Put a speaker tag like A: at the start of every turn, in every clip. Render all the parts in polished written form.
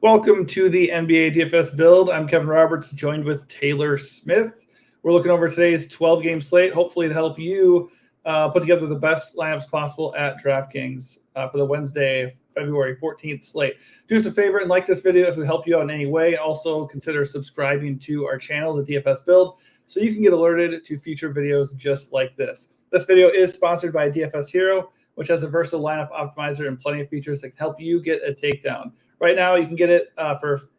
A: Welcome to the NBA DFS build. I'm Kevin Roberts, joined with Taylor Smith. We're looking over today's 12-game slate, hopefully to help you put together the best lineups possible at DraftKings for the Wednesday, February 14th slate. Do us a favor and like this video if we help you out in any way. Also, consider subscribing to our channel, the DFS build, so you can get alerted to future videos just like this. This video is sponsored by DFS Hero, which has a versatile lineup optimizer and plenty of features that can help you get a takedown. Right now, you can get it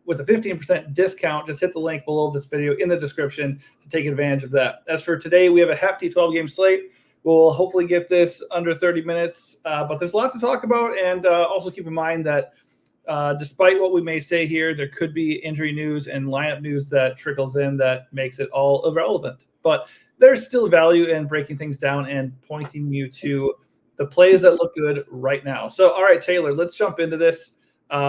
A: with a 15% discount. Just hit the link below this video in the description to take advantage of that. As for today, we have a hefty 12-game slate. We'll hopefully get this under 30 minutes, but there's a lot to talk about. And also keep in mind that despite what we may say here, there could be injury news and lineup news that trickles in that makes it all irrelevant. But there's still value in breaking things down and pointing you to the plays that look good right now. So, all right, Taylor, let's jump into this.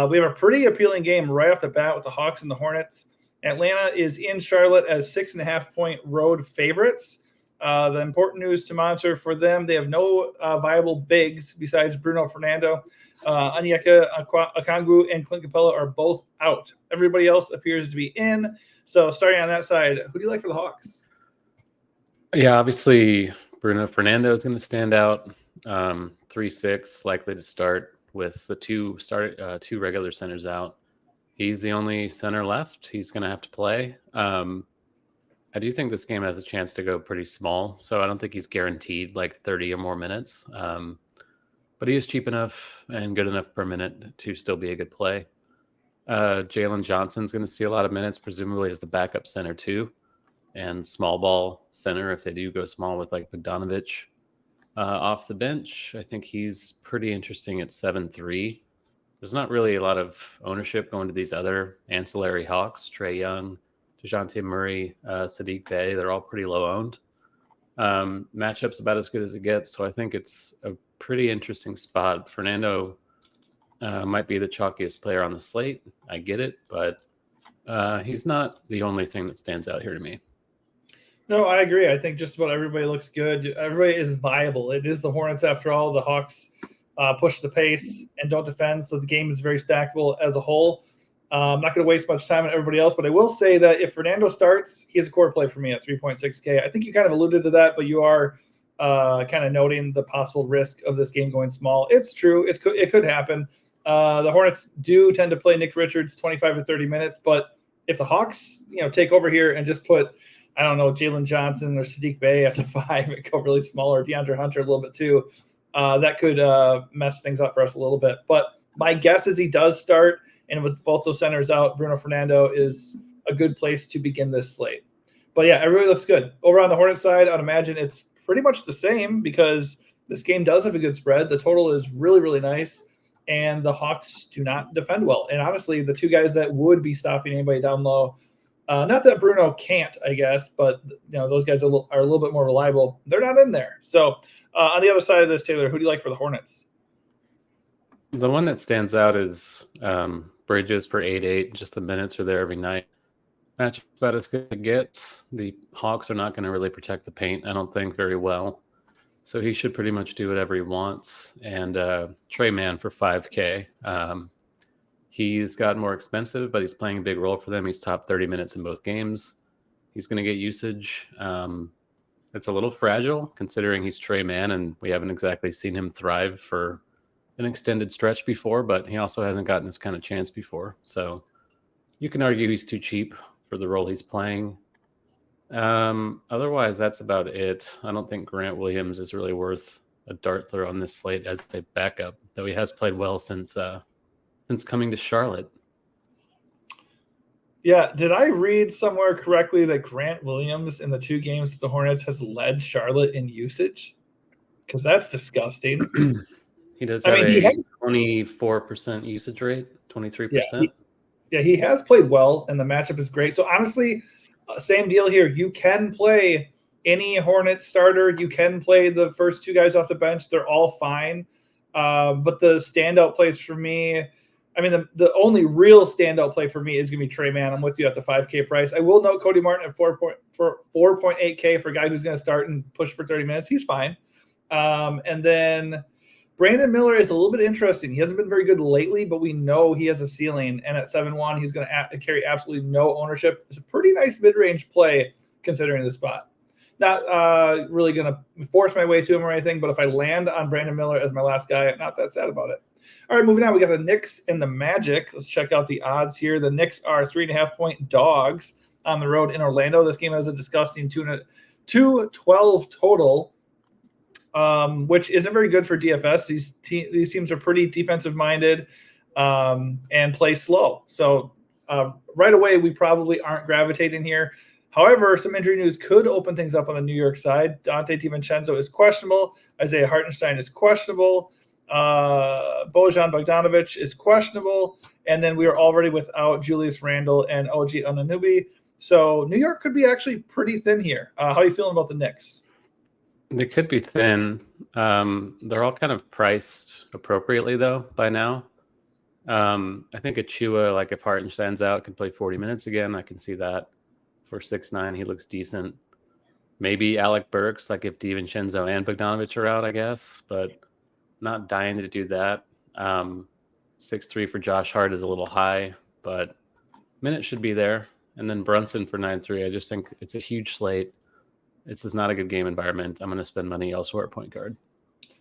A: We have a pretty appealing game right off the bat with the Hawks and the Hornets. Atlanta is in Charlotte as 6.5-point road favorites. The important news to monitor for them, they have no viable bigs besides Bruno Fernando. Onyeka Okongwu and Clint Capella are both out. Everybody else appears to be in. So starting on that side, who do you like for the Hawks?
B: Yeah, obviously Bruno Fernando is going to stand out. 3-6, likely to start with the two regular centers out. He's the only center left. He's going to have to play. I do think this game has a chance to go pretty small, so I don't think he's guaranteed like 30 or more minutes. But he is cheap enough and good enough per minute to still be a good play. Jalen Johnson's going to see a lot of minutes, presumably as the backup center too, and small ball center if they do go small with like Bogdanovic. Off the bench, I think he's pretty interesting at 7-3. There's not really a lot of ownership going to these other ancillary Hawks, Trae Young, DeJounte Murray, Sadiq Bey. They're all pretty low owned. Matchup's about as good as it gets, so I think it's a pretty interesting spot. Fernando might be the chalkiest player on the slate. I get it, but he's not the only thing that stands out here to me.
A: No, I agree. I think just about everybody looks good. Everybody is viable. It is the Hornets after all. The Hawks push the pace and don't defend, so the game is very stackable as a whole. I'm not going to waste much time on everybody else, but I will say that if Fernando starts, he is a core play for me at 3.6K. I think you kind of alluded to that, but you are kind of noting the possible risk of this game going small. It's true. It could happen. The Hornets do tend to play Nick Richards 25 to 30 minutes, but if the Hawks take over here and just put – I don't know, Jalen Johnson or Sadiq Bey at the 5 and go really small, or DeAndre Hunter a little bit too. That could mess things up for us a little bit. But my guess is he does start, and with both those centers out, Bruno Fernando is a good place to begin this slate. But yeah, everybody looks good. Over on the Hornets side, I'd imagine it's pretty much the same because this game does have a good spread. The total is really, really nice, and the Hawks do not defend well. And honestly, the two guys that would be stopping anybody down low, not that Bruno can't, I guess, but those guys are a little bit more reliable. They're not in there. So on the other side of this, Taylor, who do you like for the Hornets?
B: The one that stands out is Bridges for 8-8. Just the minutes are there every night. Match about as good as it gets. The Hawks are not going to really protect the paint, I don't think, very well. So he should pretty much do whatever he wants. And Trey Mann for 5K. He's gotten more expensive, but he's playing a big role for them. He's top 30 minutes in both games. He's going to get usage. It's a little fragile considering he's Trey Mann, and we haven't exactly seen him thrive for an extended stretch before, but he also hasn't gotten this kind of chance before. So you can argue he's too cheap for the role he's playing. Otherwise, that's about it. I don't think Grant Williams is really worth a dart throw on this slate as a backup, though he has played well since coming to Charlotte.
A: Yeah, did I read somewhere correctly that Grant Williams in the 2 games with the Hornets has led Charlotte in usage? Because that's disgusting.
B: He does have a 24% usage rate, 23%.
A: Yeah, he has played well, and the matchup is great. So honestly, same deal here. You can play any Hornets starter. You can play the first 2 guys off the bench. They're all fine. But the standout plays for me – the only real standout play for me is going to be Trey Mann. I'm with you at the 5K price. I will note Cody Martin at 4.8K for a guy who's going to start and push for 30 minutes. He's fine. And then Brandon Miller is a little bit interesting. He hasn't been very good lately, but we know he has a ceiling. And at 7-1, he's going to carry absolutely no ownership. It's a pretty nice mid-range play considering the spot. Not really going to force my way to him or anything, but if I land on Brandon Miller as my last guy, I'm not that sad about it. All right, moving on. We got the Knicks and the Magic. Let's check out the odds here. The Knicks are 3.5-point dogs on the road in Orlando. This game has a disgusting 212 total, which isn't very good for DFS. These teams are pretty defensive-minded and play slow. So right away, we probably aren't gravitating here. However, some injury news could open things up on the New York side. Dante DiVincenzo is questionable. Isaiah Hartenstein is questionable. Bojan Bogdanovic is questionable. And then we are already without Julius Randle and OG Anunoby. So New York could be actually pretty thin here. How are you feeling about the Knicks?
B: They could be thin. They're all kind of priced appropriately, though, by now. I think Achua, like if Hartenstein's out, could play 40 minutes again. I can see that. For 6'9", he looks decent. Maybe Alec Burks, like if DiVincenzo and Bogdanovic are out, I guess, but not dying to do that. 6'3" for Josh Hart is a little high, but minutes should be there. And then Brunson for 9'3". I just think it's a huge slate. This is not a good game environment. I'm going to spend money elsewhere at point guard.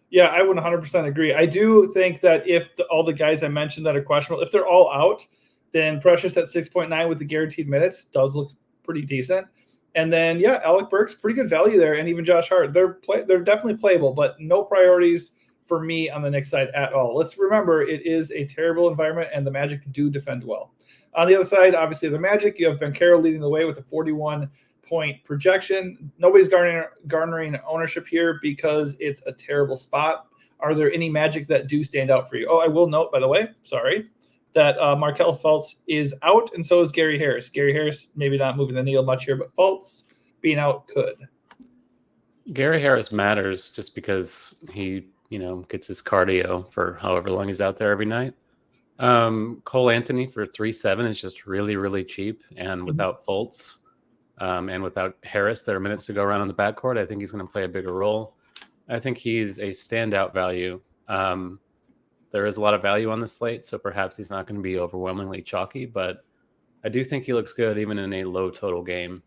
A: Yeah, I would 100% agree. I do think that if all the guys I mentioned that are questionable, if they're all out, then Precious at 6.9 with the guaranteed minutes does look pretty decent. And then, yeah, Alec Burks, pretty good value there, and even Josh Hart. They're definitely playable, but no priorities for me on the Knicks side at all. Let's remember, it is a terrible environment, and the Magic do defend well. On the other side, obviously, the Magic, you have Banchero leading the way with a 41-point projection. Nobody's garnering ownership here because it's a terrible spot. Are there any Magic that do stand out for you? Oh, I will note, by the way, that Markelle Fultz is out, and so is Gary Harris. Gary Harris maybe not moving the needle much here, but Fultz being out could.
B: Gary Harris matters just because he, gets his cardio for however long he's out there every night. Cole Anthony for 3.7 is just really, really cheap, and without Fultz and without Harris, there are minutes to go around on the backcourt. I think he's going to play a bigger role. I think he's a standout value. There is a lot of value on the slate, so perhaps he's not going to be overwhelmingly chalky, but I do think he looks good even in a low total game.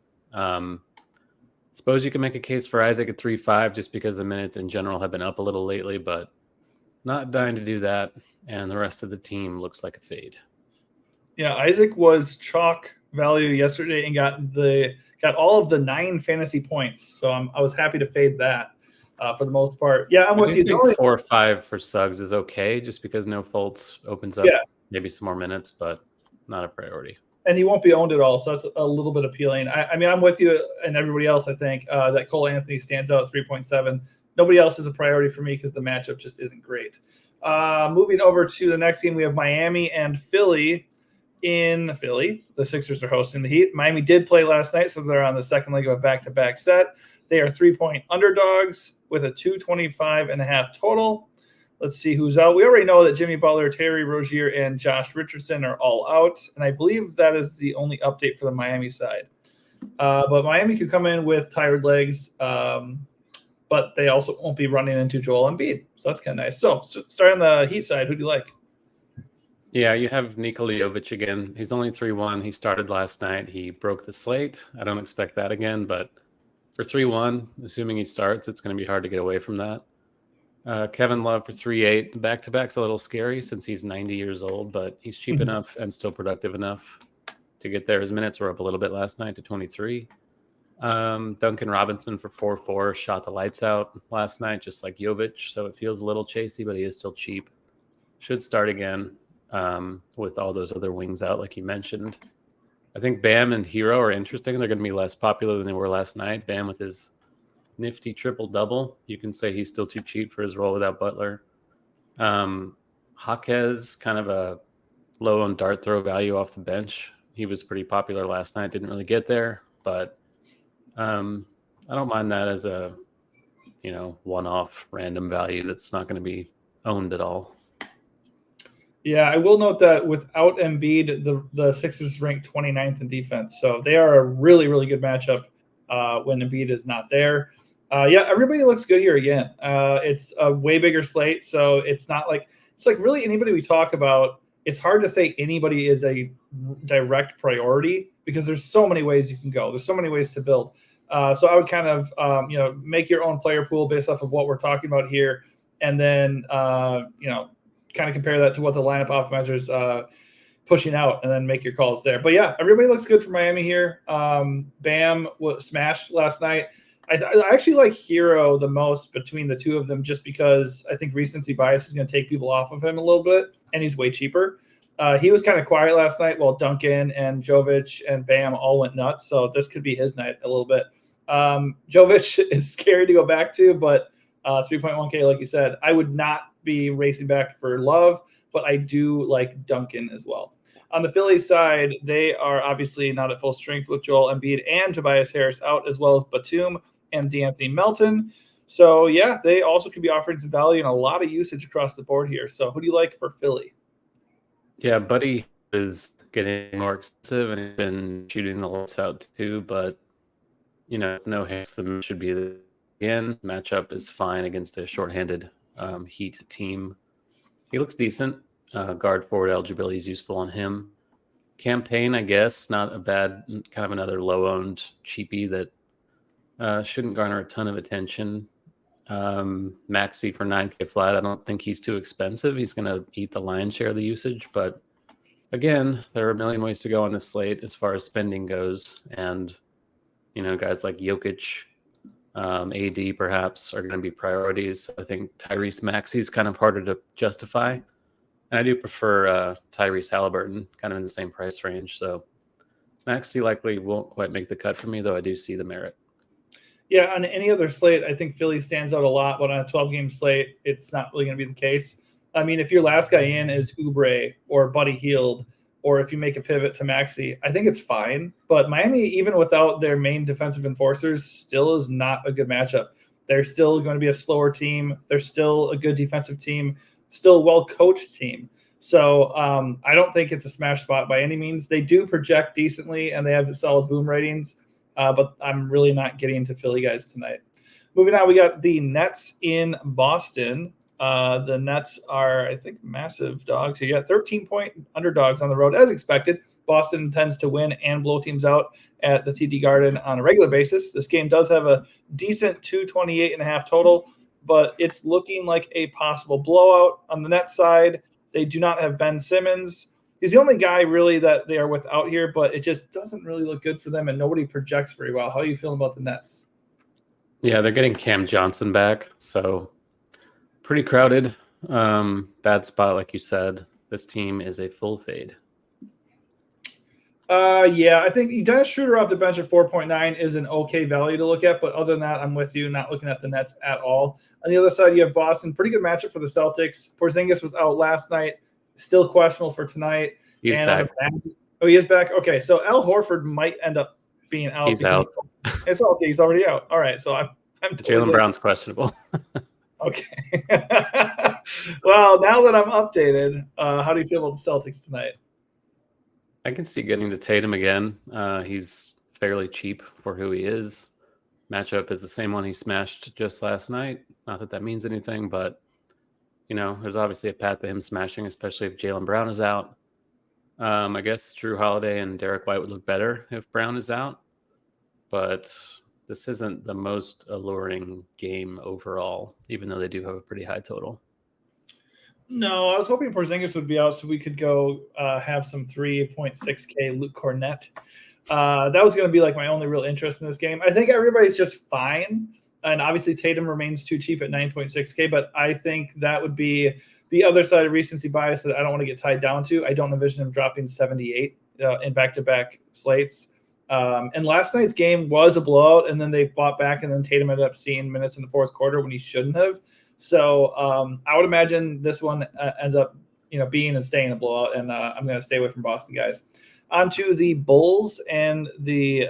B: Suppose you can make a case for Isaac at 3.5 just because the minutes in general have been up a little lately, but not dying to do that, and the rest of the team looks like a fade.
A: Yeah, Isaac was chalk value yesterday and got all of the 9 fantasy points, so I was happy to fade that. For the most part. Yeah, I'm with you.
B: 4 or 5 for Suggs is okay, just because no Fultz opens up maybe some more minutes, but not a priority.
A: And he won't be owned at all, so that's a little bit appealing. I mean, I'm with you and everybody else, I think, that Cole Anthony stands out at 3.7. Nobody else is a priority for me because the matchup just isn't great. Moving over to the next game, we have Miami and Philly. In Philly, the Sixers are hosting the Heat. Miami did play last night, so they're on the second leg of a back-to-back set. They are 3-point underdogs with a 225.5 total. Let's see who's out. We already know that Jimmy Butler, Terry Rozier, and Josh Richardson are all out, and I believe that is the only update for the Miami side. But Miami could come in with tired legs, but they also won't be running into Joel Embiid, so that's kind of nice. So starting on the Heat side, who do you like?
B: Yeah, you have Nikola Jovic again. He's only 3-1. He started last night. He broke the slate. I don't expect that again, but for 3-1, assuming he starts, it's going to be hard to get away from that. Kevin Love for 3.8. The back-to-back's a little scary since he's 90 years old, but he's cheap enough and still productive enough to get there. His minutes were up a little bit last night to 23. Duncan Robinson for 4.4 shot the lights out last night, just like Jovic, so it feels a little chasey, but he is still cheap. Should start again with all those other wings out, like you mentioned. I think Bam and Hero are interesting. They're going to be less popular than they were last night. Bam with his nifty triple-double. You can say he's still too cheap for his role without Butler. Jaquez, kind of a low on dart throw value off the bench. He was pretty popular last night. Didn't really get there, but I don't mind that as a one-off random value that's not going to be owned at all.
A: Yeah, I will note that without Embiid, the Sixers rank 29th in defense. So they are a really, really good matchup when Embiid is not there. Yeah, everybody looks good here again. It's a way bigger slate, so it's not like really anybody we talk about. It's hard to say anybody is a direct priority because there's so many ways you can go. There's so many ways to build. So I would kind of make your own player pool based off of what we're talking about here, and then kind of compare that to what the lineup optimizers pushing out, and then make your calls there. But yeah, everybody looks good for Miami here. Bam was smashed last night. I actually like Hero the most between the two of them, just because I think recency bias is going to take people off of him a little bit, and he's way cheaper. He was kind of quiet last night while Duncan and Jovic and Bam all went nuts, so this could be his night a little bit. Jovic is scary to go back to, but 3.1K, like you said, I would not be racing back for Love, but I do like Duncan as well. On the Phillies side, they are obviously not at full strength with Joel Embiid and Tobias Harris out, as well as Batum and DeAnthony Melton. So, yeah, they also could be offering some value and a lot of usage across the board here. So who do you like for Philly?
B: Yeah, Buddy is getting more expensive and he's been shooting the lights out too, but, no hits, the should be the again. Matchup is fine against a shorthanded Heat team. He looks decent. Guard forward eligibility is useful on him. Campaign, I guess, not a bad, kind of another low-owned cheapie that shouldn't garner a ton of attention. Maxi for 9K flat. I don't think he's too expensive. He's going to eat the lion's share of the usage. But again, there are a million ways to go on this slate as far as spending goes. And, guys like Jokic, AD perhaps are going to be priorities. I think Tyrese Maxey is kind of harder to justify. And I do prefer Tyrese Halliburton, kind of in the same price range. So Maxey likely won't quite make the cut for me, though I do see the merit.
A: Yeah, on any other slate, I think Philly stands out a lot, but on a 12-game slate, it's not really going to be the case. I mean, if your last guy in is Oubre or Buddy Hield, or if you make a pivot to Maxey, I think it's fine. But Miami, even without their main defensive enforcers, still is not a good matchup. They're still going to be a slower team. They're still a good defensive team, still a well-coached team. So I don't think it's a smash spot by any means. They do project decently, and they have solid boom ratings. But I'm really not getting into Philly guys tonight. Moving on, we got the Nets in Boston. The Nets are, I think, massive dogs. So you got 13-point underdogs on the road, as expected. Boston tends to win and blow teams out at the TD Garden on a regular basis. This game does have a decent 228.5 total, but it's looking like a possible blowout. On the Nets side, they do not have Ben Simmons. He's the only guy really that they are without here, but it just doesn't really look good for them, and nobody projects very well. How are you feeling about the Nets?
B: Yeah, they're getting Cam Johnson back, so pretty crowded. Bad spot, like you said. This team is a full fade.
A: Yeah, I think Dennis Schroeder off the bench at 4.9 is an okay value to look at, but other than that, I'm with you, not looking at the Nets at all. On the other side, you have Boston. Pretty good matchup for the Celtics. Porzingis was out last night. Still questionable for tonight.
B: He's back.
A: Oh, he is back? Okay, so Al Horford might end up being out.
B: He's out.
A: It's okay. He's already out. All right, so I'm totally
B: Jaylen Brown's questionable.
A: Okay. Well, now that I'm updated, how do you feel about the Celtics tonight?
B: I can see getting to Tatum again. He's fairly cheap for who he is. Matchup is the same one he smashed just last night. Not that that means anything, but there's obviously a path to him smashing, especially if Jaylen Brown is out. I guess Drew Holiday and Derek White would look better if Brown is out, but this isn't the most alluring game overall, even though they do have a pretty high total.
A: No, I was hoping Porzingis would be out so we could go have some 3.6K Luke Cornett. That was going to be like my only real interest in this game. I think everybody's just fine. And obviously Tatum remains too cheap at 9.6K, but I think that would be the other side of recency bias that I don't want to get tied down to. I don't envision him dropping 78 in back-to-back slates. And last night's game was a blowout, and then they fought back, and then Tatum ended up seeing minutes in the fourth quarter when he shouldn't have. So I would imagine this one ends up being and staying a blowout, and I'm going to stay away from Boston guys. On to the Bulls and the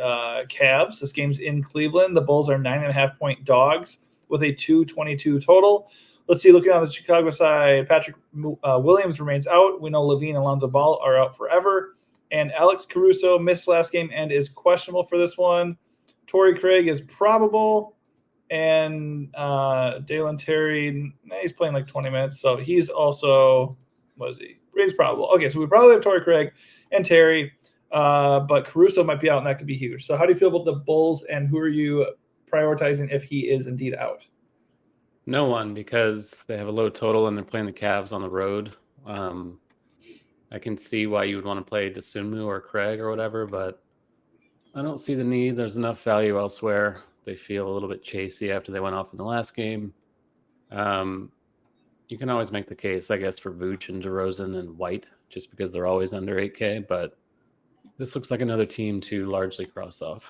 A: Cavs. This game's in Cleveland. The Bulls are 9.5-point dogs with a 222 total. Let's see, looking on the Chicago side, Patrick Williams remains out. We know Levine and Lonzo Ball are out forever. And Alex Caruso missed last game and is questionable for this one. Torrey Craig is probable. and Dalen Terry, he's playing like 20 minutes, so he's also, what is he? He's probable. Okay, so we probably have Torrey Craig and Terry, but Caruso might be out, and that could be huge. So how do you feel about the Bulls, and who are you prioritizing if he is indeed out?
B: No one, because they have a low total and they're playing the Cavs on the road. I can see why you would want to play Dosunmu or Craig or whatever, but I don't see the need. There's enough value elsewhere. They feel a little bit chasey after they went off in the last game. You can always make the case, I guess, for Vooch and DeRozan and White, just because they're always under 8K, but this looks like another team to largely cross off.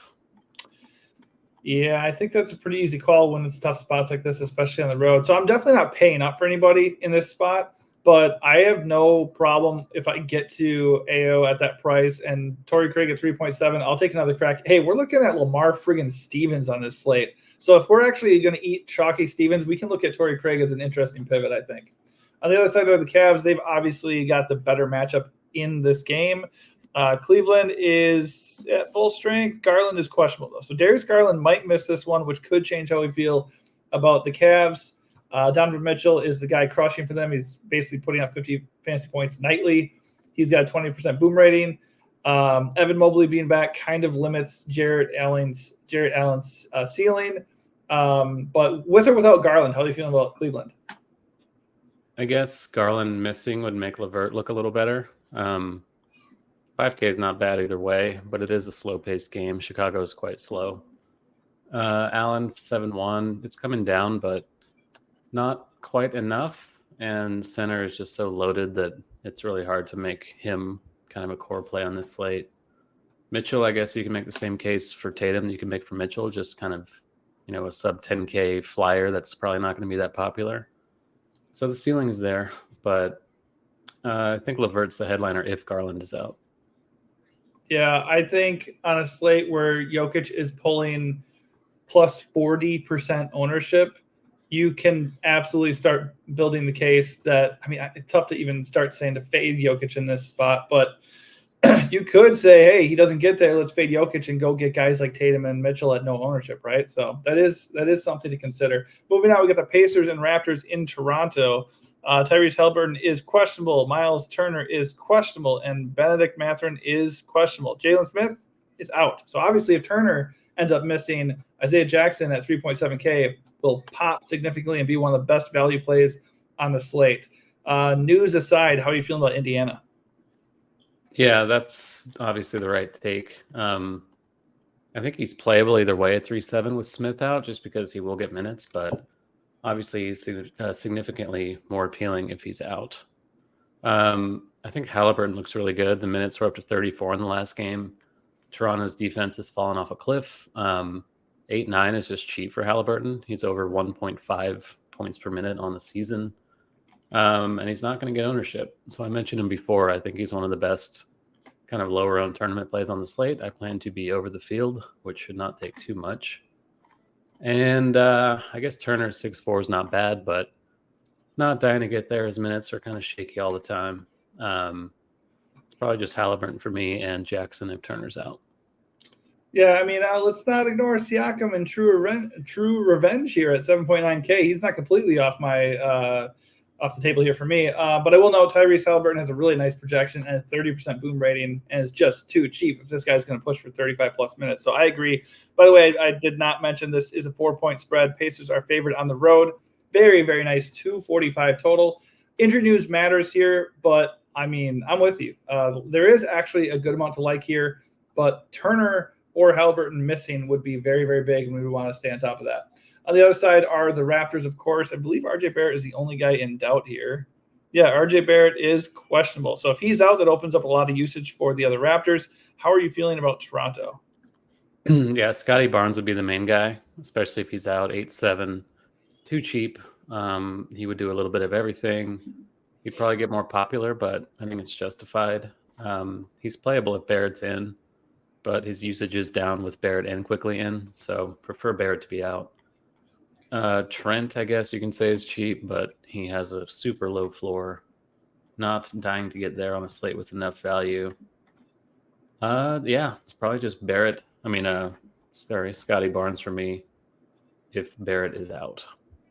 A: Yeah, I think that's a pretty easy call when it's tough spots like this, especially on the road. So I'm definitely not paying up for anybody in this spot, but I have no problem if I get to AO at that price and Torrey Craig at 3.7. I'll take another crack. Hey, we're looking at Lamar friggin' Stevens on this slate. So if we're actually going to eat chalky Stevens, we can look at Torrey Craig as an interesting pivot, I think. On the other side are the Cavs. They've obviously got the better matchup in this game. Cleveland is at full strength. Garland is questionable, though. So Darius Garland might miss this one, which could change how we feel about the Cavs. Donovan Mitchell is the guy crushing for them. He's basically putting up 50 fantasy points nightly. He's got a 20% boom rating. Evan Mobley being back kind of limits Jarrett Allen's ceiling. But with or without Garland, how are you feeling about Cleveland?
B: I guess Garland missing would make LeVert look a little better. 5K is not bad either way, but it is a slow-paced game. Chicago is quite slow. Allen 7-1. It's coming down, but not quite enough. And center is just so loaded that it's really hard to make him kind of a core play on this slate. Mitchell, I guess you can make the same case for Tatum you can make for Mitchell, just kind of, a sub 10K flyer that's probably not going to be that popular. So the ceiling is there, but I think LeVert's the headliner if Garland is out.
A: Yeah, I think on a slate where Jokic is pulling plus 40% ownership, you can absolutely start building the case that, it's tough to even start saying to fade Jokic in this spot, but you could say, hey, he doesn't get there, let's fade Jokic and go get guys like Tatum and Mitchell at no ownership, right? So that is something to consider. Moving on, we got the Pacers and Raptors in Toronto. Tyrese Halliburton is questionable. Miles Turner is questionable. And Benedict Mathurin is questionable. Jalen Smith is out. So obviously if Turner ends up missing, Isaiah Jackson at 3.7K will pop significantly and be one of the best value plays on the slate. News aside, how are you feeling about Indiana?
B: Yeah, that's obviously the right take. I think he's playable either way at 3.7 with Smith out, just because he will get minutes, but obviously he's significantly more appealing if he's out. I think Halliburton looks really good. The minutes were up to 34 in the last game. Toronto's defense has fallen off a cliff. 8-9 is just cheap for Halliburton. He's over 1.5 points per minute on the season. And he's not going to get ownership. So I mentioned him before. I think he's one of the best kind of lower owned tournament plays on the slate. I plan to be over the field, which should not take too much. And I guess Turner 6'4" is not bad, but not dying to get there. His minutes are kind of shaky all the time. It's probably just Halliburton for me and Jackson if Turner's out.
A: Yeah, let's not ignore Siakam and True Revenge here at 7.9K. He's not completely off off the table here for me. But I will note Tyrese Halliburton has a really nice projection and a 30% boom rating and is just too cheap if this guy's going to push for 35-plus minutes. So I agree. By the way, I did not mention this is a 4-point spread. Pacers are favored on the road. Very, very nice, 245 total. Injury news matters here, but, I'm with you. There is actually a good amount to like here, but Turner or Halliburton missing would be very, very big, and we would want to stay on top of that. On the other side are the Raptors, of course. I believe RJ Barrett is the only guy in doubt here. Yeah, RJ Barrett is questionable. So if he's out, that opens up a lot of usage for the other Raptors. How are you feeling about Toronto?
B: Yeah, Scotty Barnes would be the main guy, especially if he's out 8-7. Too cheap. He would do a little bit of everything. He'd probably get more popular, but I think it's justified. He's playable if Barrett's in, but his usage is down with Barrett and quickly in, so prefer Barrett to be out. Trent, I guess you can say, is cheap, but he has a super low floor. Not dying to get there on a slate with enough value. Yeah, it's probably just Barrett. Scotty Barnes for me. if Barrett is out.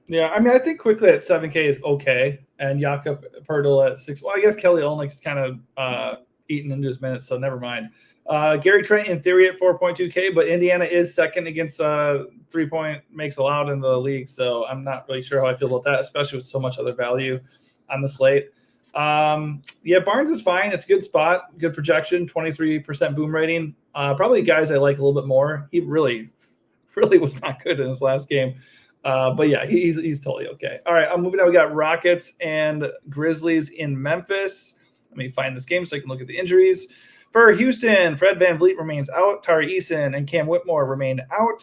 A: Yeah, I mean, I think quickly at 7K is okay, and Jakob Pertl at 6. Well, I guess Kelly Olynyk's kind of eating into his minutes, so never mind. Gary Trent in theory at 4.2K, but Indiana is second against 3-point makes allowed in the league, so I'm not really sure how I feel about that, especially with so much other value on the slate. Yeah, Barnes is fine. It's a good spot, good projection, 23% boom rating. Probably guys I like a little bit more. He really was not good in his last game. But yeah, he's totally okay. All right, I'm moving on. We got Rockets and Grizzlies in Memphis. Let me find this game so I can look at the injuries. For Houston, Fred VanVleet remains out. Tari Eason and Cam Whitmore remain out.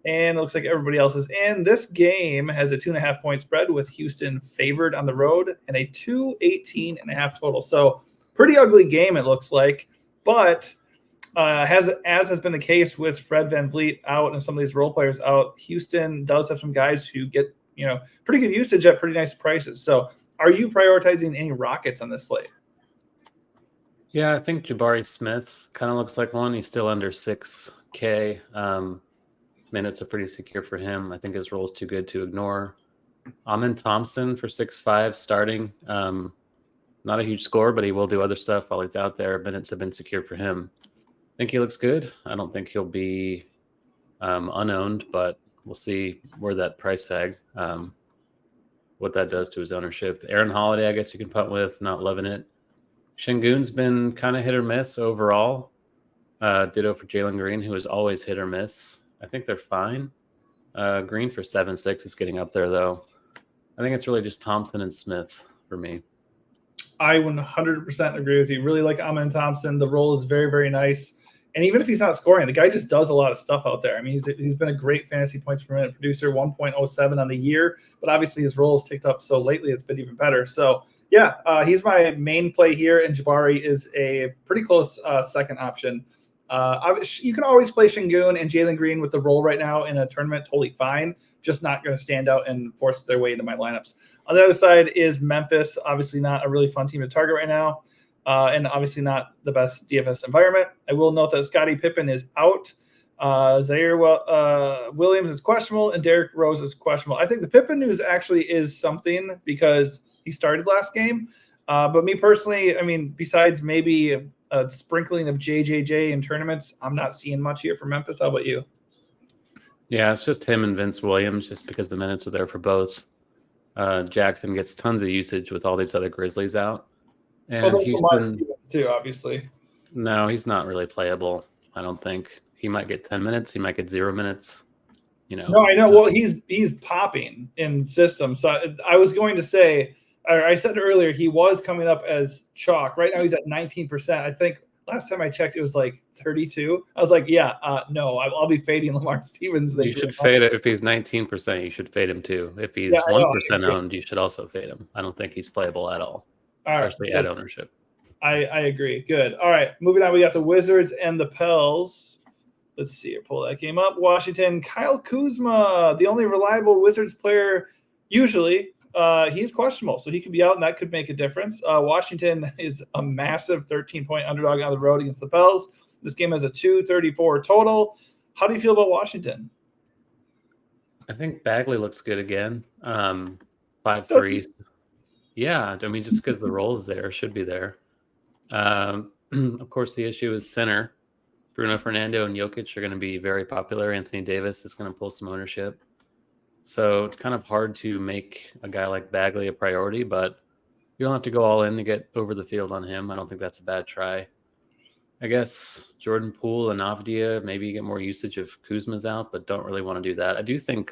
A: And it looks like everybody else is in. This game has a 2.5-point spread with Houston favored on the road and a 218.5 total. So pretty ugly game, it looks like. But as has been the case with Fred VanVleet out and some of these role players out, Houston does have some guys who get pretty good usage at pretty nice prices. So are you prioritizing any Rockets on this slate?
B: Yeah, I think Jabari Smith kind of looks like one. He's still under 6K. Minutes are pretty secure for him. I think his role is too good to ignore. Amen Thompson for 6.5 starting. Not a huge score, but he will do other stuff while he's out there. Minutes have been secure for him. I think he looks good. I don't think he'll be unowned, but we'll see where that price tag, what that does to his ownership. Aaron Holiday, I guess you can punt with, not loving it. Şengün's been kind of hit or miss overall. Ditto for Jalen Green, who is always hit or miss. I think they're fine. Green for 7.6 is getting up there, though. I think it's really just Thompson and Smith for me.
A: I 100% agree with you. Really like Amen Thompson. The role is very, very nice. And even if he's not scoring, the guy just does a lot of stuff out there. I mean, he's been a great fantasy points per minute producer, 1.07 on the year. But obviously his role has ticked up so lately, it's been even better. So, yeah, he's my main play here. And Jabari is a pretty close second option. You can always play Şengün and Jalen Green with the role right now in a tournament, totally fine. Just not going to stand out and force their way into my lineups. On the other side is Memphis, obviously not a really fun team to target right now, and obviously not the best DFS environment. I will note that Scottie Pippen is out. Zaire Williams is questionable, and Derrick Rose is questionable. I think the Pippen news actually is something because he started last game. But me personally, I mean, besides maybe a sprinkling of JJJ in tournaments, I'm not seeing much here for Memphis. How about you?
B: Yeah, it's just him and Vince Williams, just because the minutes are there for both. Jackson gets tons of usage with all these other Grizzlies out. And Houston
A: too, obviously.
B: No, he's not really playable. I don't think. He might get 10 minutes. He might get 0 minutes.
A: No, I know. Well, he's popping in systems. So I was going to say, I said earlier, he was coming up as chalk. Right now he's at 19%. I think last time I checked, it was like 32. I was like, no, I'll be fading Lamar Stevens.
B: You should fade it. If he's 19%, you should fade him too. If he's 1% owned, you should also fade him. I don't think he's playable at all, especially at ownership.
A: I agree. Good. All right, moving on. We got the Wizards and the Pels. Let's see. Pull that game up. Washington, Kyle Kuzma, the only reliable Wizards player usually. He's questionable, so he could be out, and that could make a difference. Washington is a massive 13-point underdog on the road against the Pels. This game has a 234 total. How do you feel about Washington?
B: I think Bagley looks good again. 5 threes. Yeah, I mean, just because the role's there, should be there. Of course, the issue is center. Bruno Fernando and Jokic are going to be very popular. Anthony Davis is going to pull some ownership. So it's kind of hard to make a guy like Bagley a priority, but you don't have to go all in to get over the field on him. I don't think that's a bad try. I guess Jordan Poole and Avdia, maybe you get more usage if Kuzma's out, but don't really want to do that. I do think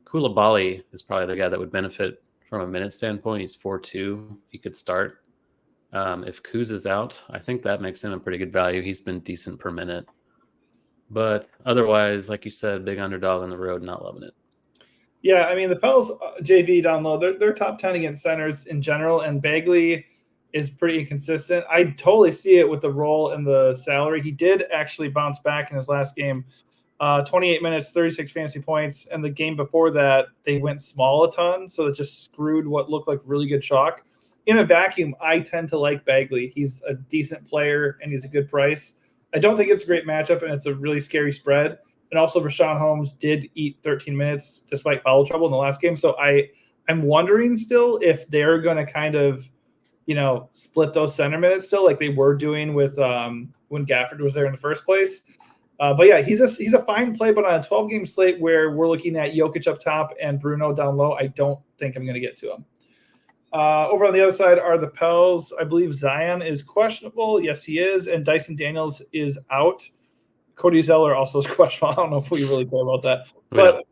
B: Koulibaly is probably the guy that would benefit from a minute standpoint. He's 4.2. He could start. If Kuz is out, I think that makes him a pretty good value. He's been decent per minute. But otherwise, like you said, big underdog on the road, not loving it.
A: Yeah, I mean, the Pels JV down low, they're top 10 against centers in general, and Bagley is pretty inconsistent. I totally see it with the role and the salary. He did actually bounce back in his last game. 28 minutes, 36 fantasy points, and the game before that, they went small a ton, so it just screwed what looked like really good chalk. In a vacuum, I tend to like Bagley. He's a decent player, and he's a good price. I don't think it's a great matchup, and it's a really scary spread. And also Rashawn Holmes did eat 13 minutes despite foul trouble in the last game. So I'm wondering still if they're going to kind of, split those center minutes still like they were doing with when Gafford was there in the first place. But yeah, he's a fine play, but on a 12-game slate where we're looking at Jokic up top and Bruno down low, I don't think I'm going to get to him. Over on the other side are the Pels. I believe Zion is questionable. Yes, he is. And Dyson Daniels is out. Cody Zeller also is questionable. I don't know if we really care about that. But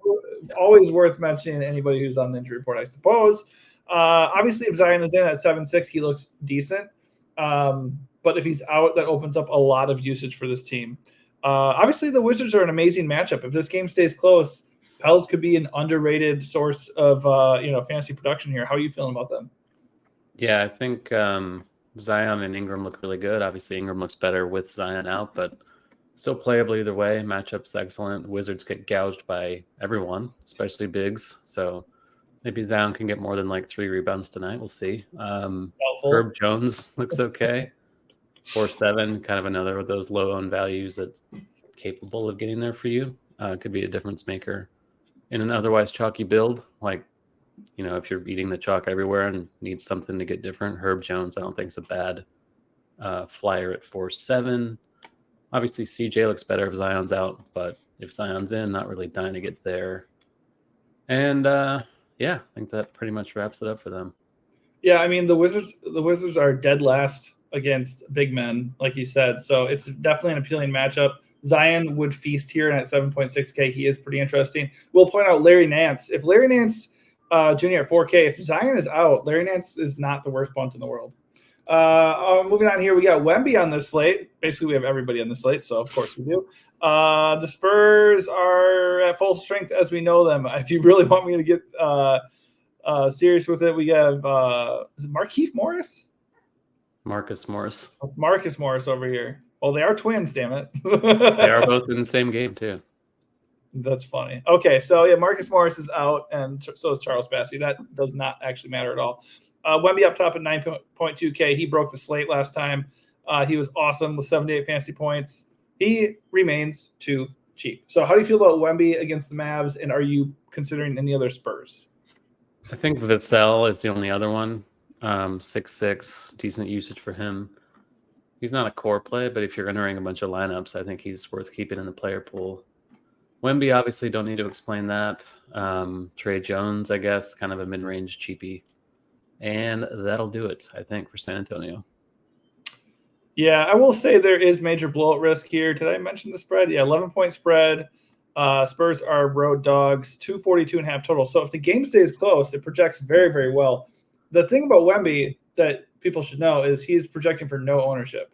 A: always worth mentioning anybody who's on the injury report, I suppose. Obviously, if Zion is in at 7-6, he looks decent. But if he's out, that opens up a lot of usage for this team. Obviously, the Wizards are an amazing matchup. If this game stays close, Pels could be an underrated source of fantasy production here. How are you feeling about them?
B: Yeah, I think Zion and Ingram look really good. Obviously, Ingram looks better with Zion out, but still playable either way. Matchup's excellent. Wizards get gouged by everyone, especially bigs. So maybe Zion can get more than like 3 rebounds tonight. We'll see. Herb Jones looks okay. 4-7, kind of another of those low-owned values that's capable of getting there for you. Could be a difference maker in an otherwise chalky build. Like, if you're eating the chalk everywhere and need something to get different, Herb Jones I don't think is a bad flyer at 4-7. Obviously, CJ looks better if Zion's out, but if Zion's in, not really dying to get there. And I think that pretty much wraps it up for them.
A: Yeah, I mean the Wizards are dead last against big men, like you said. So it's definitely an appealing matchup. Zion would feast here, and at 7.6K, he is pretty interesting. We'll point out Larry Nance. If Larry Nance Jr. at 4K, if Zion is out, Larry Nance is not the worst punt in the world. Moving on here, we got Wemby on this slate. Basically, we have everybody on the slate, so of course we do. The Spurs are at full strength as we know them. If you really want me to get serious with it, we have is it Markieff Morris?
B: Marcus Morris.
A: Marcus Morris over here. Well, they are twins, damn it.
B: They are both in the same game, too.
A: That's funny. Okay, so yeah, Marcus Morris is out, and so is Charles Bassey. That does not actually matter at all. Wemby up top at 9.2K. He broke the slate last time. He was awesome with 78 fantasy points. He remains too cheap. So how do you feel about Wemby against the Mavs, and are you considering any other Spurs?
B: I think Vassell is the only other one. 6-6, decent usage for him. He's not a core play, but if you're entering a bunch of lineups, I think he's worth keeping in the player pool. Wemby, obviously, don't need to explain that. Trey Jones, I guess, kind of a mid-range cheapie. And that'll do it, I think, for San Antonio.
A: Yeah, I will say there is major blowout risk here. Did I mention the spread? Yeah, 11-point spread. Spurs are road dogs, 242.5 total. So if the game stays close, it projects very, very well. The thing about Wemby that people should know is he's projecting for no ownership.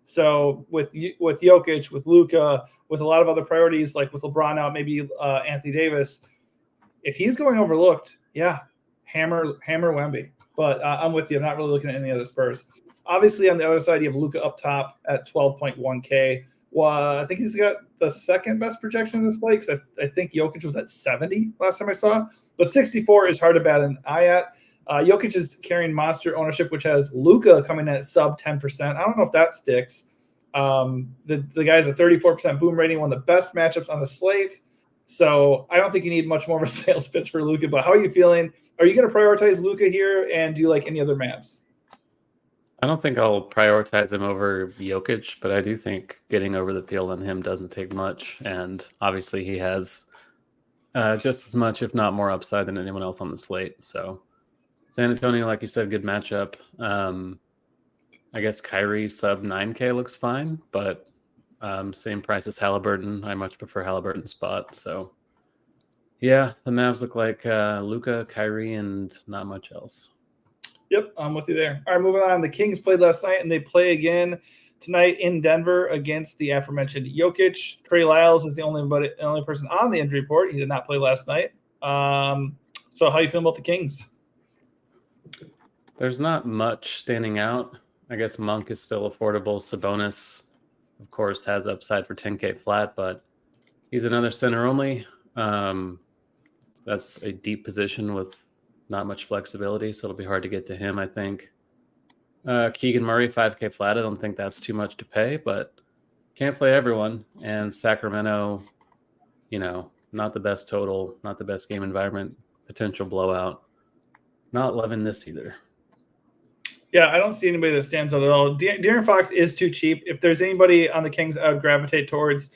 A: So with Jokic, with Luka, with a lot of other priorities, like with LeBron out, maybe Anthony Davis, if he's going overlooked, yeah, hammer Wemby. But I'm with you. I'm not really looking at any other Spurs. Obviously, on the other side, you have Luka up top at 12.1K. Well, I think he's got the second best projection in this slate. I think Jokic was at 70 last time I saw. But 64 is hard to bat an eye at. Jokic is carrying monster ownership, which has Luka coming in at sub 10%. I don't know if that sticks. The guy's a 34% boom rating, one of the best matchups on the slate. So I don't think you need much more of a sales pitch for Luka. But how are you feeling? Are you going to prioritize Luka here? And do you like any other Mavs?
B: I don't think I'll prioritize him over Jokic, but I do think getting over the peel on him doesn't take much. And obviously he has just as much, if not more upside than anyone else on the slate. So San Antonio, like you said, good matchup. I guess Kyrie sub 9K looks fine, but same price as Halliburton. I much prefer Halliburton's spot. So yeah, the Mavs look like Luka, Kyrie, and not much else.
A: Yep, I'm with you there. All right, moving on. The Kings played last night, and they play again tonight in Denver against the aforementioned Jokic. Trey Lyles is the only person on the injury report. He did not play last night. So how you feel about the Kings?
B: There's not much standing out. I guess Monk is still affordable. Sabonis, of course, has upside for 10K flat, but he's another center only. That's a deep position with not much flexibility, so it'll be hard to get to him, I think. Keegan Murray, 5K flat. I don't think that's too much to pay, but can't play everyone. And Sacramento, Not the best total, not the best game environment, potential blowout. Not loving this either.
A: Yeah, I don't see anybody that stands out at all. De'Aaron Fox is too cheap. If there's anybody on the Kings I would gravitate towards,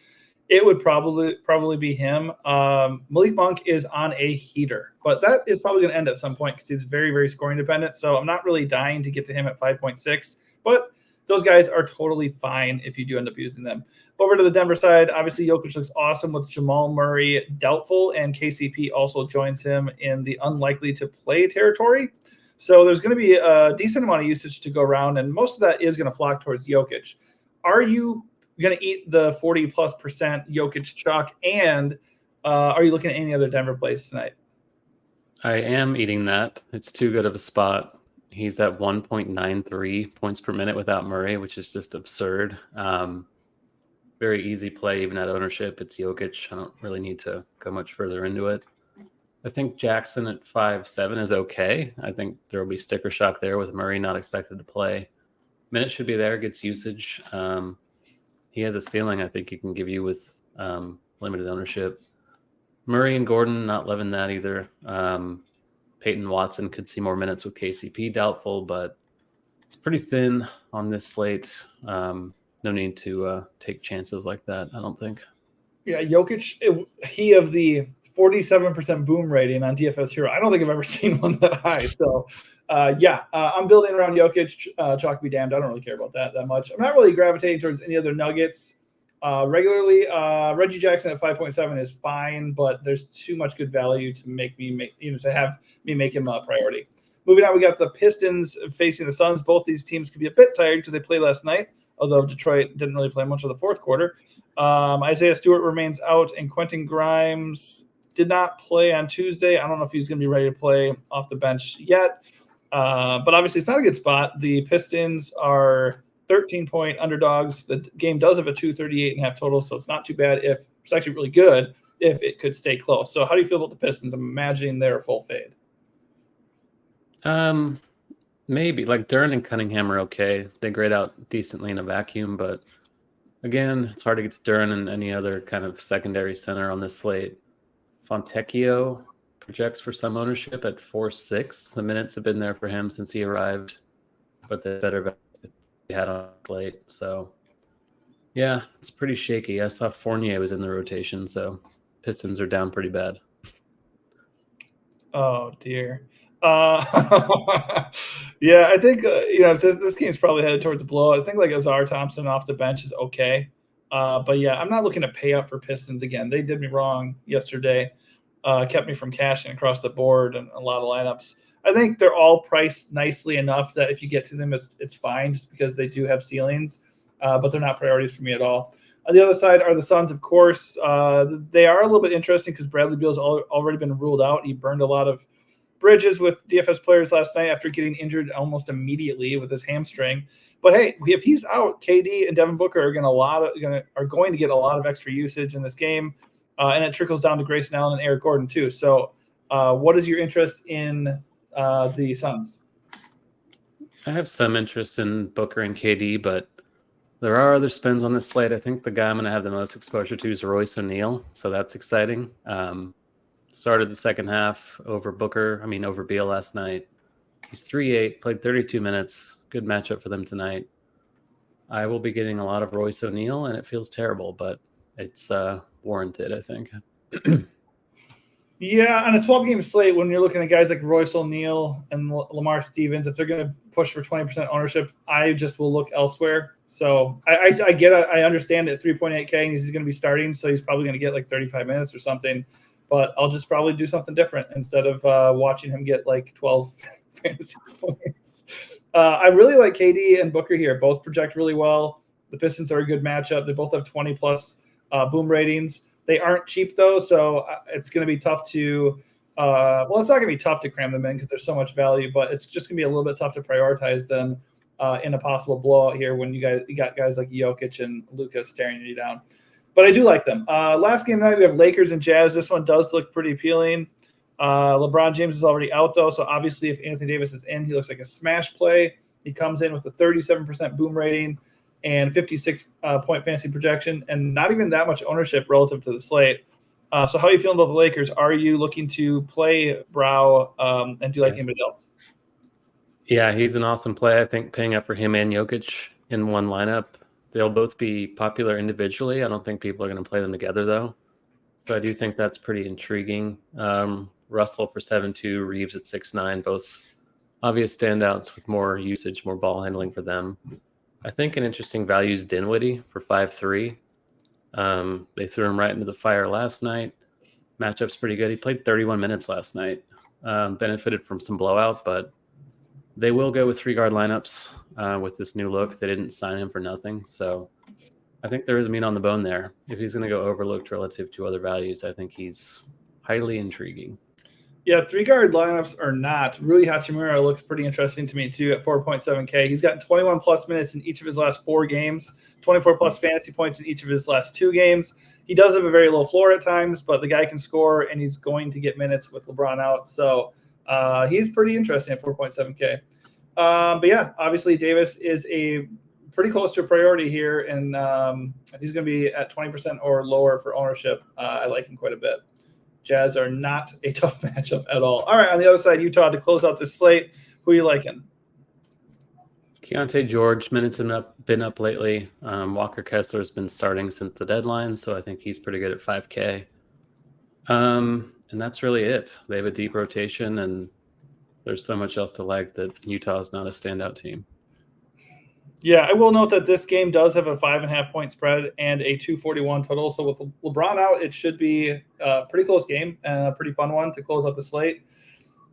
A: it would probably be him. Malik Monk is on a heater, but that is probably going to end at some point because he's very, very scoring dependent. So I'm not really dying to get to him at 5.6, but those guys are totally fine if you do end up using them. Over to the Denver side, obviously Jokic looks awesome with Jamal Murray doubtful, and KCP also joins him in the unlikely to play territory. So there's going to be a decent amount of usage to go around, and most of that is going to flock towards Jokic. Are you going to eat the 40+% Jokic chalk, and are you looking at any other Denver plays tonight?
B: I am eating that. It's too good of a spot. He's at 1.93 points per minute without Murray, which is just absurd. Very easy play, even at ownership. It's Jokic. I don't really need to go much further into it. I think Jackson at 5.7 is okay. I think there will be sticker shock there with Murray not expected to play. Minute should be there, gets usage. He has a ceiling I think he can give you with limited ownership. Murray and Gordon, not loving that either. Peyton Watson could see more minutes with KCP, doubtful, but it's pretty thin on this slate. No need to take chances like that, I don't think.
A: Yeah, Jokic, he of the 47% boom rating on DFS Hero. I don't think I've ever seen one that high. So, I'm building around Jokic. Chalk be damned. I don't really care about that much. I'm not really gravitating towards any other Nuggets regularly. Reggie Jackson at 5.7 is fine, but there's too much good value to make to have me make him a priority. Moving on, we got the Pistons facing the Suns. Both these teams could be a bit tired because they played last night, although Detroit didn't really play much of the fourth quarter. Isaiah Stewart remains out, and Quentin Grimes did not play on Tuesday. I don't know if he's going to be ready to play off the bench yet. But obviously it's not a good spot. The Pistons are 13-point underdogs. The game does have a 238.5 total, so it's not too bad. It's actually really good if it could stay close. So how do you feel about the Pistons? I'm imagining they're a full fade.
B: Maybe. Like Duren and Cunningham are okay. They grade out decently in a vacuum, but again, it's hard to get to Duren and any other kind of secondary center on this slate. Fontecchio projects for some ownership at 4.6. The minutes have been there for him since he arrived, but the better value he had on the slate. So, yeah, it's pretty shaky. I saw Fournier was in the rotation, so Pistons are down pretty bad.
A: Oh, dear. Yeah, I think, this game's probably headed towards a blow. I think like Azar Thompson off the bench is okay. But yeah, I'm not looking to pay up for Pistons again. They did me wrong yesterday, kept me from cashing across the board and a lot of lineups. I think they're all priced nicely enough that if you get to them, it's fine just because they do have ceilings, but they're not priorities for me at all. On the other side are the Suns, of course. They are a little bit interesting because Bradley Beal's already been ruled out. He burned a lot of bridges with DFS players last night after getting injured almost immediately with his hamstring. But hey, if he's out, KD and Devin Booker are going to get a lot of extra usage in this game, and it trickles down to Grayson Allen and Eric Gordon too. So, what is your interest in the Suns?
B: I have some interest in Booker and KD, but there are other spins on this slate. I think the guy I'm going to have the most exposure to is Royce O'Neal, so that's exciting. Started the second half over Beal last night. He's 3.8, played 32 minutes. Good matchup for them tonight. I will be getting a lot of Royce O'Neal, and it feels terrible, but it's warranted, I think.
A: Yeah, on a 12-game slate, when you're looking at guys like Royce O'Neal and Lamar Stevens, if they're going to push for 20% ownership, I just will look elsewhere. So I get it. I understand at 3.8K, and he's going to be starting, so he's probably going to get like 35 minutes or something. But I'll just probably do something different instead of watching him get like 12 fantasy points. I really like KD and Booker here. Both project really well. The Pistons are a good matchup. They both have 20+ boom ratings. They aren't cheap, though, so it's going to be tough to it's not going to be tough to cram them in because there's so much value, but it's just going to be a little bit tough to prioritize them in a possible blowout here when you got guys like Jokic and Luka staring you down. But I do like them. Last game tonight, we have Lakers and Jazz. This one does look pretty appealing. LeBron James is already out, though, so obviously if Anthony Davis is in, he looks like a smash play. He comes in with a 37% boom rating and 56-point fantasy projection, and not even that much ownership relative to the slate. So how are you feeling about the Lakers? Are you looking to play Brow, and do you like anybody else?
B: Yeah, he's an awesome play. I think paying up for him and Jokic in one lineup, they'll both be popular individually. I don't think people are going to play them together, though. So I do think that's pretty intriguing. Russell for 7-2, Reeves at 6-9, both obvious standouts with more usage, more ball handling for them. I think an interesting value is Dinwiddie for 5-3. They threw him right into the fire last night. Matchup's pretty good. He played 31 minutes last night. Benefited from some blowout, but they will go with 3-guard lineups with this new look. They didn't sign him for nothing. So I think there is meat on the bone there. If he's going to go overlooked relative to other values, I think he's highly intriguing.
A: Yeah, 3-guard lineups or not. Rui Hachimura looks pretty interesting to me too at 4.7K. He's gotten 21 plus minutes in each of his last 4 games, 24 plus fantasy points in each of his last 2 games. He does have a very low floor at times, but the guy can score and he's going to get minutes with LeBron out. So he's pretty interesting at 4.7K. But yeah, obviously Davis is a pretty close to a priority here, and he's going to be at 20% or lower for ownership. I like him quite a bit. Jazz are not a tough matchup at all. All right, on the other side, Utah to close out this slate. Who are you liking?
B: Keontae George, minutes have been up lately. Walker Kessler's been starting since the deadline, so I think he's pretty good at 5K. And that's really it. They have a deep rotation, and there's so much else to like that Utah is not a standout team.
A: Yeah, I will note that this game does have a 5.5-point spread and a 241 total. So with LeBron out, it should be a pretty close game and a pretty fun one to close out the slate.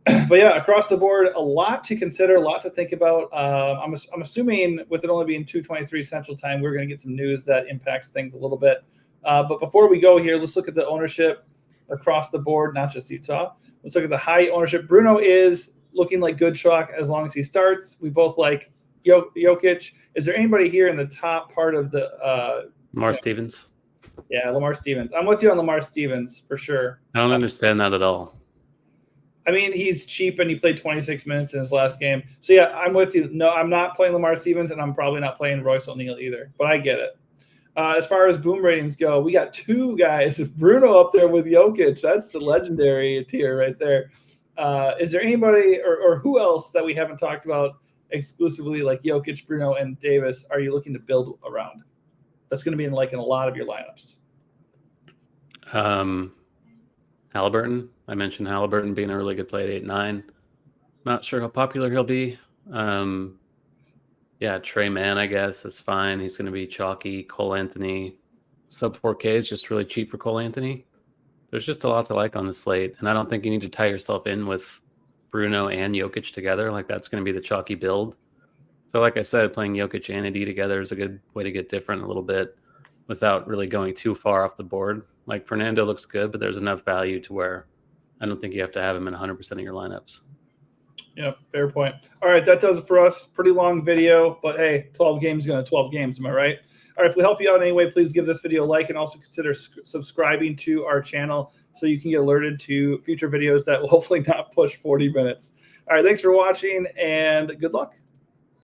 A: But yeah, across the board, a lot to consider, a lot to think about. I'm assuming with it only being 2:23 Central Time, we're going to get some news that impacts things a little bit. But before we go here, let's look at the ownership across the board, not just Utah. Let's look at the high ownership. Bruno is looking like good chalk as long as he starts. We both like Jokic. Is there anybody here in the top part of the
B: Lamar Stevens?
A: Yeah, Lamar Stevens. I'm with you on Lamar Stevens for sure.
B: I don't understand that at all.
A: I mean, he's cheap and he played 26 minutes in his last game. So yeah, I'm with you. No, I'm not playing Lamar Stevens, and I'm probably not playing Royce O'Neal either, but I get it. As far as boom ratings go, we got 2 guys. Bruno up there with Jokic. That's the legendary tier right there. Is there anybody or who else that we haven't talked about exclusively like Jokic, Bruno, and Davis are you looking to build around? That's going to be in a lot of your lineups.
B: Halliburton. I mentioned Halliburton being a really good play at 8-9. Not sure how popular he'll be. Yeah, Trey Mann, I guess, is fine. He's going to be chalky. Cole Anthony, sub 4K is just really cheap for Cole Anthony. There's just a lot to like on the slate, and I don't think you need to tie yourself in with Bruno and Jokic together. Like, that's going to be the chalky build. So like I said, playing Jokic and AD together is a good way to get different a little bit without really going too far off the board. Like, Fernando looks good, but there's enough value to where I don't think you have to have him in 100% of your lineups.
A: Yeah, fair point. All right, that does it for us. Pretty long video, but hey, 12 games going to 12 games. Am I right? All right, if we help you out in any way, please give this video a like and also consider subscribing to our channel so you can get alerted to future videos that will hopefully not push 40 minutes. All right, thanks for watching and good luck.